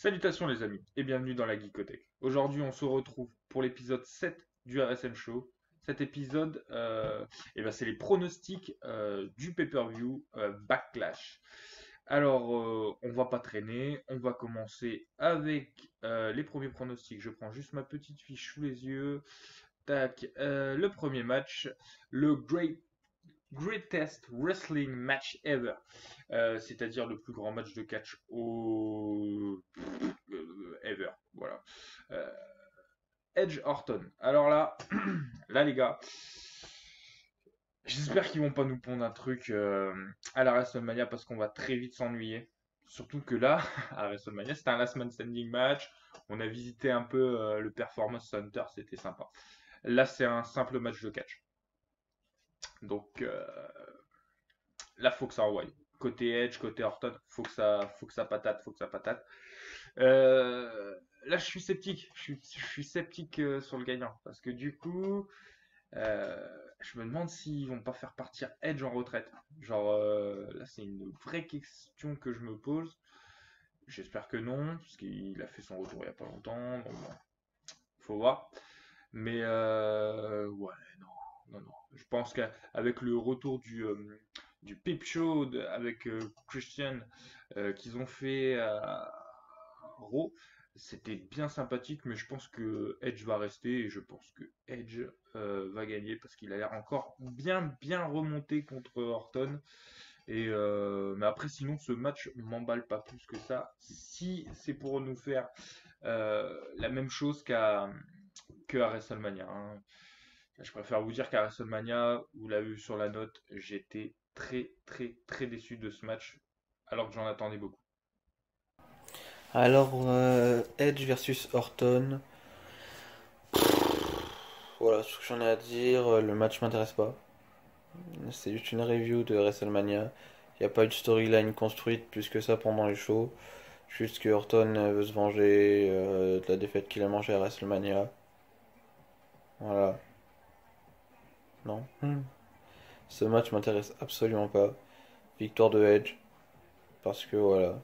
Salutations les amis et bienvenue dans la Geekothèque. Aujourd'hui on se retrouve pour l'épisode 7 du RSM Show. Cet épisode, c'est les pronostics du pay-per-view Backlash. Alors on va pas traîner, on va commencer avec les premiers pronostics. Je prends juste ma petite fiche sous les yeux. Tac, le premier match, le Greatest Wrestling Match Ever. C'est-à-dire le plus grand match de catch ever. Voilà. Euh, Edge Orton. Alors là, là les gars, j'espère qu'ils vont pas nous pondre un truc à la WrestleMania parce qu'on va très vite s'ennuyer. Surtout que là, à WrestleMania, c'était un last man standing match. On a visité un peu le Performance Center, c'était sympa. Là, c'est un simple match de catch. Donc là, faut que ça envoie. Côté Edge, côté Orton, faut que ça patate, faut que ça patate. Là, je suis sceptique. Je suis sceptique sur le gagnant. Parce que du coup, je me demande s'ils vont pas faire partir Edge en retraite. Genre, là, c'est une vraie question que je me pose. J'espère que non, parce qu'il a fait son retour il y a pas longtemps. Donc, bon, faut voir. Mais, ouais, non, non, non. Je pense qu'avec le retour du Peep Show avec Christian qu'ils ont fait à Raw, c'était bien sympathique, mais je pense que Edge va rester et je pense que Edge va gagner parce qu'il a l'air encore bien remonté contre Orton. Mais après, sinon, ce match m'emballe pas plus que ça. Si c'est pour nous faire la même chose qu'à WrestleMania, hein. Je préfère vous dire qu'à WrestleMania, vous l'avez vu sur la note, j'étais très déçu de ce match, alors que j'en attendais beaucoup. Alors, Edge versus Orton. Voilà ce que j'en ai à dire. Le match m'intéresse pas. C'est juste une review de WrestleMania. Il n'y a pas eu de storyline construite plus que ça pendant les shows. Juste que Orton veut se venger de la défaite qu'il a mangée à WrestleMania. Voilà. Non. Ce match m'intéresse absolument pas. Victoire de Edge. Parce que voilà.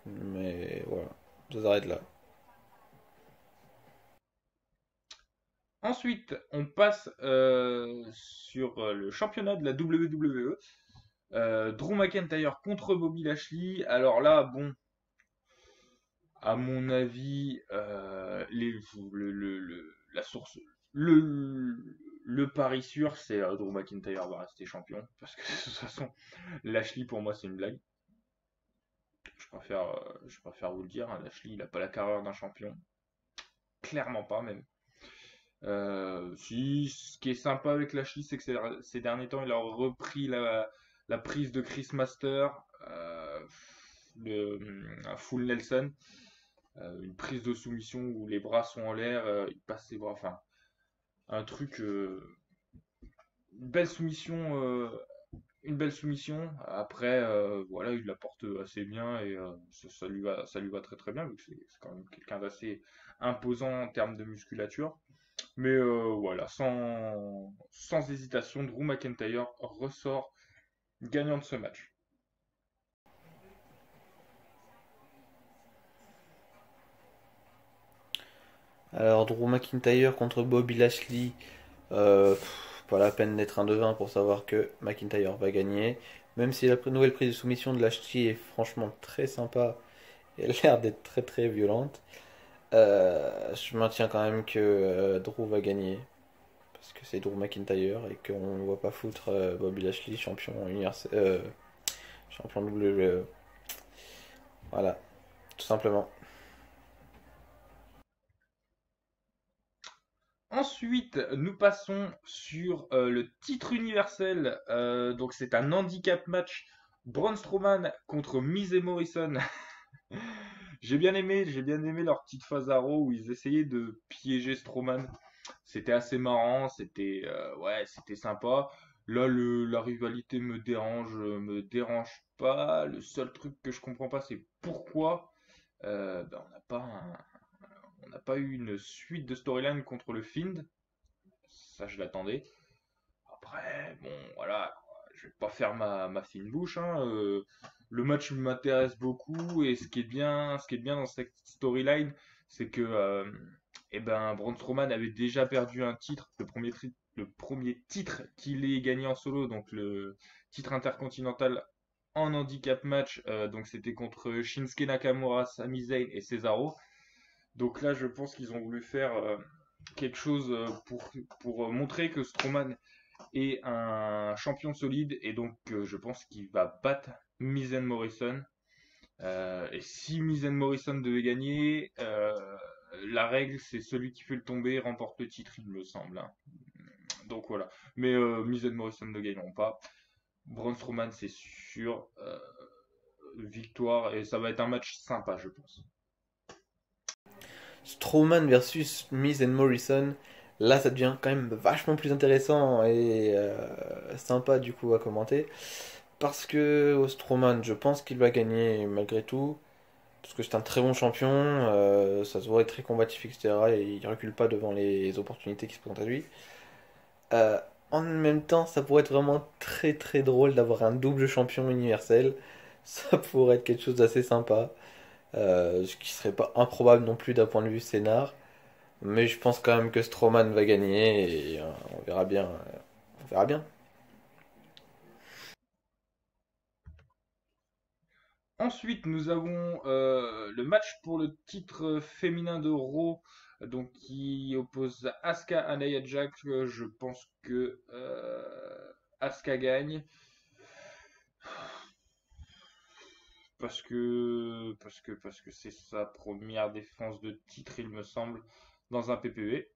Mais voilà. Ça s'arrête là. Ensuite, on passe sur le championnat de la WWE. Drew McIntyre contre Bobby Lashley. Alors là, bon, à mon avis, la source, le, le pari sûr, c'est Drew McIntyre va rester champion. Parce que de toute façon, Lashley pour moi, c'est une blague. Je préfère vous le dire, hein, Lashley, il n'a pas la carrure d'un champion. Clairement pas, même. Si, ce qui est sympa avec Lashley, c'est que ces derniers temps, il a repris la prise de Chris Master, un full Nelson, une prise de soumission où les bras sont en l'air, il passe ses bras, enfin, un truc, une belle soumission, une belle soumission. Après, voilà, il la porte assez bien et ça lui va très bien, vu que c'est quand même quelqu'un d'assez imposant en termes de musculature. Mais voilà, sans hésitation, Drew McIntyre ressort gagnant de ce match. Alors, Drew McIntyre contre Bobby Lashley. Pas la peine d'être un devin pour savoir que McIntyre va gagner. Même si la nouvelle prise de soumission de Lashley est franchement très sympa et elle a l'air d'être très violente, je maintiens quand même que Drew va gagner. Parce que c'est Drew McIntyre et qu'on ne va pas foutre Bobby Lashley champion WWE. Voilà, tout simplement. Ensuite, nous passons sur le titre universel. Donc c'est un handicap match. Braun Strowman contre Miz et Morrison. J'ai bien aimé leur petite phase à Raw où ils essayaient de piéger Strowman. C'était assez marrant, ouais, c'était sympa. Là, la rivalité me dérange pas. Le seul truc que je comprends pas, c'est pourquoi on n'a pas eu une suite de storyline contre le Fiend. Ça, je l'attendais. Après, bon, voilà, je vais pas faire ma fine bouche, hein. le match m'intéresse beaucoup et ce qui est bien dans cette storyline, c'est que Braun Strowman avait déjà perdu un titre, le premier titre qu'il ait gagné en solo, donc le titre intercontinental en handicap match, donc c'était contre Shinsuke Nakamura, Sami Zayn et Cesaro. Donc là, je pense qu'ils ont voulu faire quelque chose pour montrer que Strowman est un champion solide et donc je pense qu'il va battre Miz Morrison. Et si Miz Morrison devait gagner, la règle c'est celui qui fait le tomber remporte le titre, il me semble, hein. Donc voilà. Mais Miz Morrison ne gagneront pas. Braun Strowman c'est sûr, victoire et ça va être un match sympa, je pense. Strowman versus Miz and Morrison, là ça devient quand même vachement plus intéressant et sympa du coup à commenter. Parce que Strowman, je pense qu'il va gagner malgré tout. Parce que c'est un très bon champion, ça se voit être très combatif, etc. Et il recule pas devant les opportunités qui se présentent à lui. En même temps, ça pourrait être vraiment très très drôle d'avoir un double champion universel. Ça pourrait être quelque chose d'assez sympa. Ce qui serait pas improbable non plus d'un point de vue scénar. Mais je pense quand même que Strowman va gagner et on verra bien. On verra bien. Ensuite, nous avons le match pour le titre féminin de Raw, donc qui oppose Asuka à Nia Jax. Je pense que Asuka gagne parce que c'est sa première défense de titre, il me semble, dans un PPV.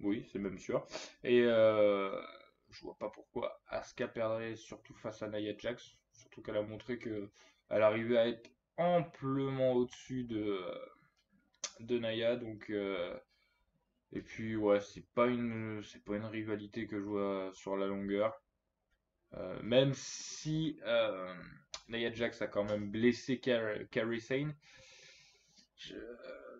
Oui, c'est même sûr. Et je vois pas pourquoi Asuka perdrait, surtout face à Nia Jax. Surtout qu'elle a montré que elle arrivait à être amplement au-dessus de Nia. Donc, et puis ouais, c'est pas une rivalité que je vois sur la longueur. Même si Nia Jax a quand même blessé Kairi Sane.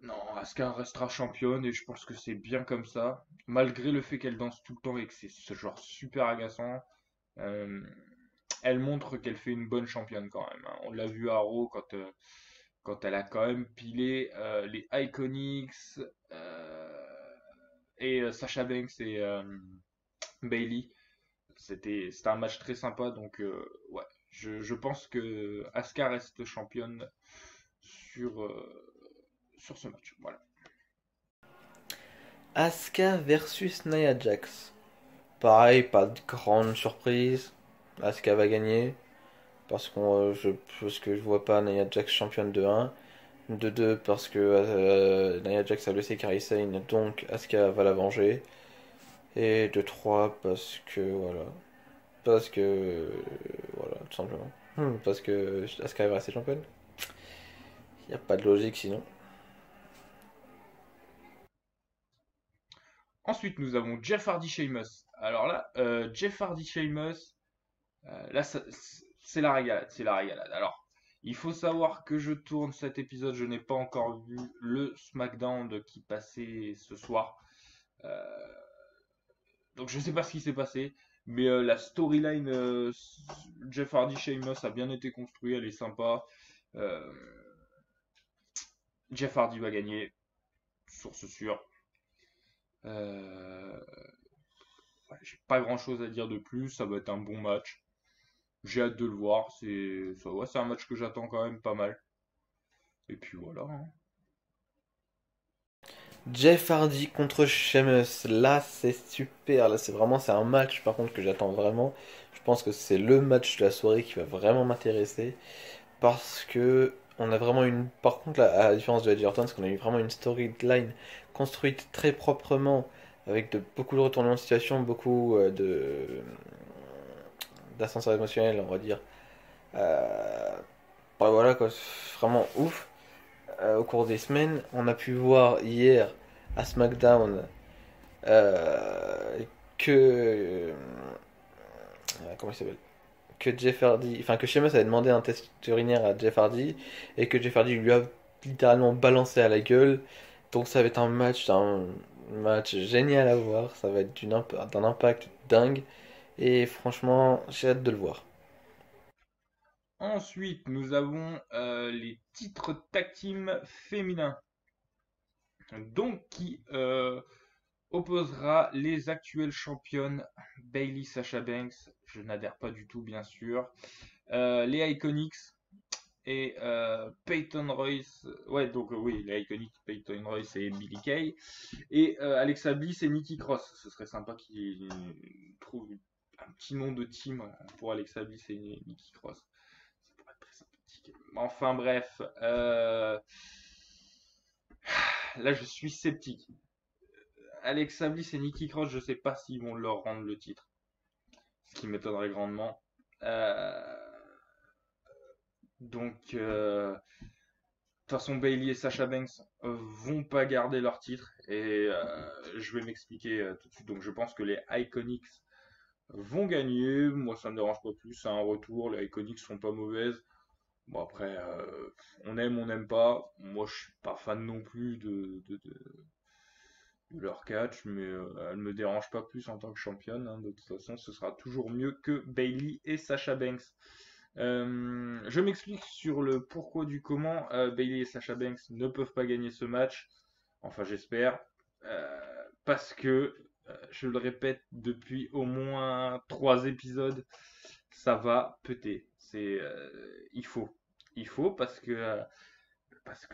Non, Asuka restera championne et je pense que c'est bien comme ça. Malgré le fait qu'elle danse tout le temps et que c'est ce genre super agaçant, euh, elle montre qu'elle fait une bonne championne quand même, hein. On l'a vu à Raw quand elle a quand même pilé les Iconics et Sasha Banks et Bailey. C'était un match très sympa, donc ouais, je pense que Asuka reste championne sur, sur ce match. Voilà. Asuka versus Nia Jax. Pareil, pas de grande surprise. Asuka va gagner. Parce que je vois pas Nia Jax championne de 1. De 2 parce que Nia Jax a blessé Kairi Sane, donc Asuka va la venger. Et de 3 parce que voilà. Parce que voilà, tout simplement. Parce que Asuka va rester championne. Il n'y a pas de logique sinon. Ensuite, nous avons Jeff Hardy Sheamus. Alors là, Jeff Hardy Sheamus, là, c'est la régalade, c'est la régalade. Alors, il faut savoir que je tourne cet épisode, je n'ai pas encore vu le SmackDown qui passait ce soir. Euh, donc, je ne sais pas ce qui s'est passé, mais la storyline Jeff Hardy Sheamus a bien été construite, elle est sympa. Euh, Jeff Hardy va gagner, source sûre. Euh, ouais, j'ai pas grand chose à dire de plus, ça va être un bon match. J'ai hâte de le voir. Ouais, c'est un match que j'attends quand même pas mal. Et puis voilà, hein. Jeff Hardy contre Sheamus, là c'est super, là c'est un match par contre que j'attends vraiment. Je pense que c'est le match de la soirée qui va vraiment m'intéresser parce que on a vraiment par contre à la différence de Edge Orton, c'est qu'on a eu vraiment une storyline construite très proprement avec beaucoup de retournements de situation, beaucoup d'ascenseur émotionnel on va dire. Euh, bah voilà quoi, c'est vraiment ouf. Au cours des semaines, on a pu voir hier à SmackDown euh, que comment il s'appelle, que Jeff Hardy, enfin que Sheamus avait demandé un test urinaire à Jeff Hardy et que Jeff Hardy lui a littéralement balancé à la gueule. Donc ça va être un match génial à voir. Ça va être d'un impact dingue et franchement j'ai hâte de le voir. Ensuite, nous avons les titres tag team féminins. Donc, qui opposera les actuelles championnes Bailey, Sasha Banks, je n'adhère pas du tout bien sûr, les Iconics et Peyton Royce, ouais donc oui les Iconics, Peyton Royce et Billie Kay, et Alexa Bliss et Nikki Cross. Ce serait sympa qu'ils trouvent un petit nom de team pour Alexa Bliss et Nikki Cross. Ça pourrait être très sympathique. Enfin bref, là je suis sceptique. Alexa Bliss et Nikki Cross, je sais pas s'ils vont leur rendre le titre, ce qui m'étonnerait grandement. Euh, donc, de toute façon, Bailey et Sasha Banks vont pas garder leur titre et je vais m'expliquer tout de suite. Donc, je pense que les Iconics vont gagner. Moi, ça me dérange pas plus. C'est un retour. Les Iconics sont pas mauvaises. Bon, après, on aime, on n'aime pas. Moi, je suis pas fan non plus de leur catch, mais elle me dérange pas plus en tant que championne, hein. De toute façon, ce sera toujours mieux que Bailey et Sasha Banks. Je m'explique sur le pourquoi du comment Bailey et Sasha Banks ne peuvent pas gagner ce match. Enfin, j'espère. Parce que, je le répète depuis au moins 3 épisodes, ça va péter. Il faut. Il faut parce que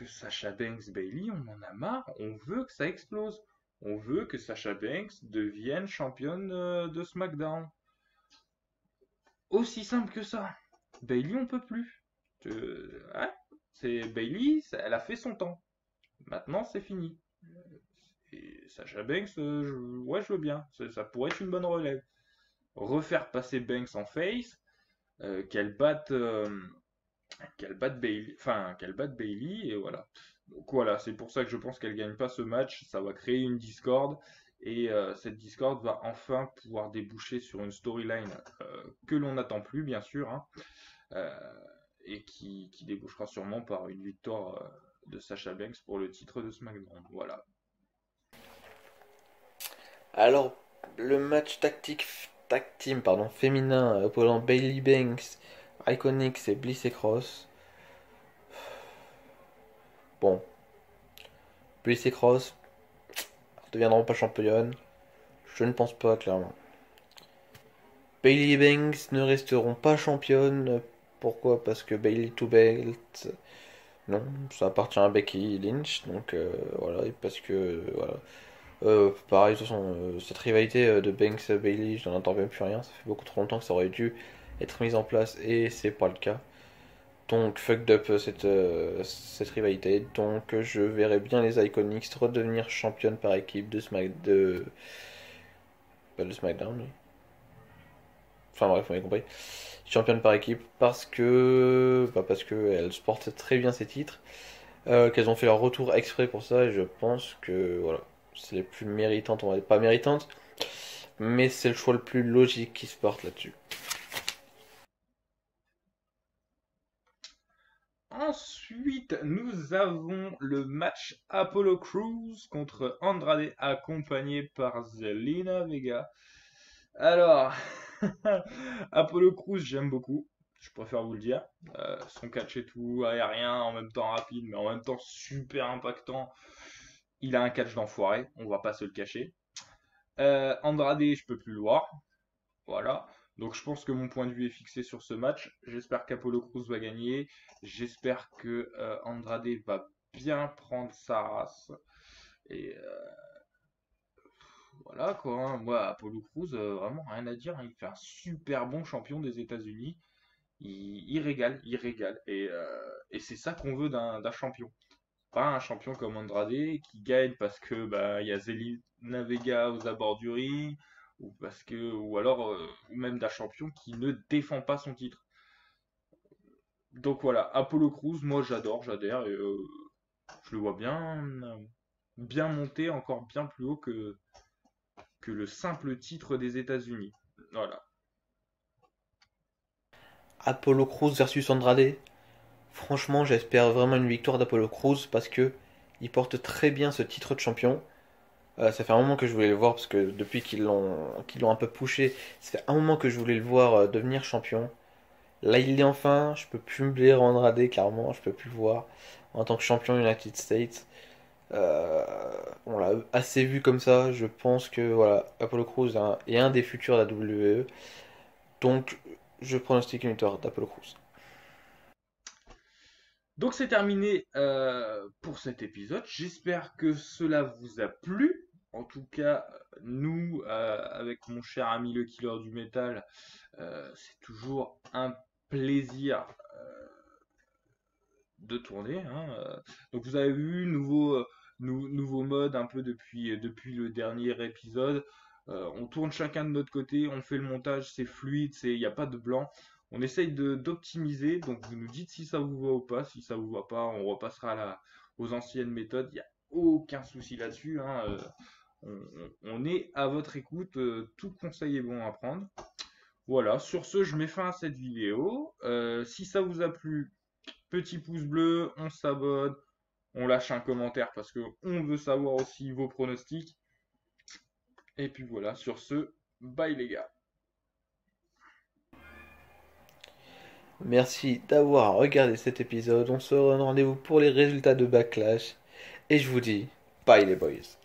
Sasha Banks Bailey, on en a marre. On veut que ça explose. On veut que Sasha Banks devienne championne de SmackDown. Aussi simple que ça. Bailey, on peut plus. Ouais, c'est Bailey, elle a fait son temps. Maintenant, c'est fini. Et Sasha Banks, ouais, je veux bien. Ça pourrait être une bonne relève. Refaire passer Banks en face, euh, qu'elle batte, euh, qu'elle batte Bailey, enfin qu'elle batte Bailey, et voilà. Donc voilà, c'est pour ça que je pense qu'elle gagne pas ce match. Ça va créer une discorde. Et cette discorde va enfin pouvoir déboucher sur une storyline que l'on n'attend plus, bien sûr, hein. Euh, et qui débouchera sûrement par une victoire de Sasha Banks pour le titre de SmackDown. Voilà. Alors, le match tag team pardon, féminin opposant Bailey Banks, Iconics et Bliss et Cross. Bon, Bliss et Cross ne deviendront pas championnes. Je ne pense pas, clairement. Bailey Banks ne resteront pas championnes. Pourquoi? Parce que Bailey to Belt, non, ça appartient à Becky Lynch. Donc voilà, et parce que voilà. Pareil, de toute façon, cette rivalité de Banks-Bailey, je n'en entends même plus rien. Ça fait beaucoup trop longtemps que ça aurait dû être mis en place et c'est pas le cas. Donc, fucked up cette rivalité. Donc, je verrais bien les Iconics redevenir championnes par équipe de SmackDown. Oui. Enfin bref, on a compris. Championne par équipe parce que elles portent très bien ces titres, qu'elles ont fait leur retour exprès pour ça et je pense que voilà, c'est les plus méritantes, on va dire pas méritantes, mais c'est le choix le plus logique qui se porte là-dessus. Ensuite, nous avons le match Apollo Crews contre Andrade accompagné par Zelina Vega. Alors, Apollo Crews, j'aime beaucoup. Je préfère vous le dire. Son catch et tout, aérien, en même temps rapide, mais en même temps super impactant. Il a un catch d'enfoiré, on va pas se le cacher. Andrade, je peux plus le voir. Voilà. Donc je pense que mon point de vue est fixé sur ce match. J'espère qu'Apollo Crews va gagner. J'espère que Andrade va bien prendre sa race. Et voilà quoi, hein. Moi, Apollo Crews, vraiment rien à dire, hein. Il fait un super bon champion des États-Unis. Il régale, il régale. Et c'est ça qu'on veut d'un champion. Pas un champion comme Andrade qui gagne parce que bah il y a Zelina Vega aux abords du ring ou alors ou même d'un champion qui ne défend pas son titre. Donc voilà, Apollo Crews, moi j'adhère et je le vois bien monter encore bien plus haut que le simple titre des États-Unis. Voilà. Apollo Crews versus Andrade. Franchement, j'espère vraiment une victoire d'Apollo Crews parce que il porte très bien ce titre de champion. Ça fait un moment que je voulais le voir parce que depuis qu'ils l'ont un peu poussé, ça fait un moment que je voulais le voir devenir champion. Là, il est enfin. Je peux plus me blairer en Andrade, clairement. Je peux plus le voir en tant que champion United States. Euh, on l'a assez vu comme ça. Je pense que voilà, Apollo Crews est un des futurs de la WWE. Donc, je pronostique une victoire d'Apollo Crews. Donc c'est terminé pour cet épisode. J'espère que cela vous a plu. En tout cas, nous, avec mon cher ami le Killer du Métal, c'est toujours un plaisir de tourner, hein. Donc vous avez vu, nouveau mode un peu depuis le dernier épisode. On tourne chacun de notre côté, on fait le montage, c'est fluide, il n'y a pas de blanc. On essaye d'optimiser, donc vous nous dites si ça vous va ou pas. Si ça vous va pas, on repassera aux anciennes méthodes. Il n'y a aucun souci là-dessus, hein. On est à votre écoute, tout conseil est bon à prendre. Voilà, sur ce, je mets fin à cette vidéo. Si ça vous a plu, petit pouce bleu, on s'abonne, on lâche un commentaire parce que on veut savoir aussi vos pronostics. Et puis voilà, sur ce, bye les gars. Merci d'avoir regardé cet épisode. On se donne rendez-vous pour les résultats de Backlash. Et je vous dis, bye les boys.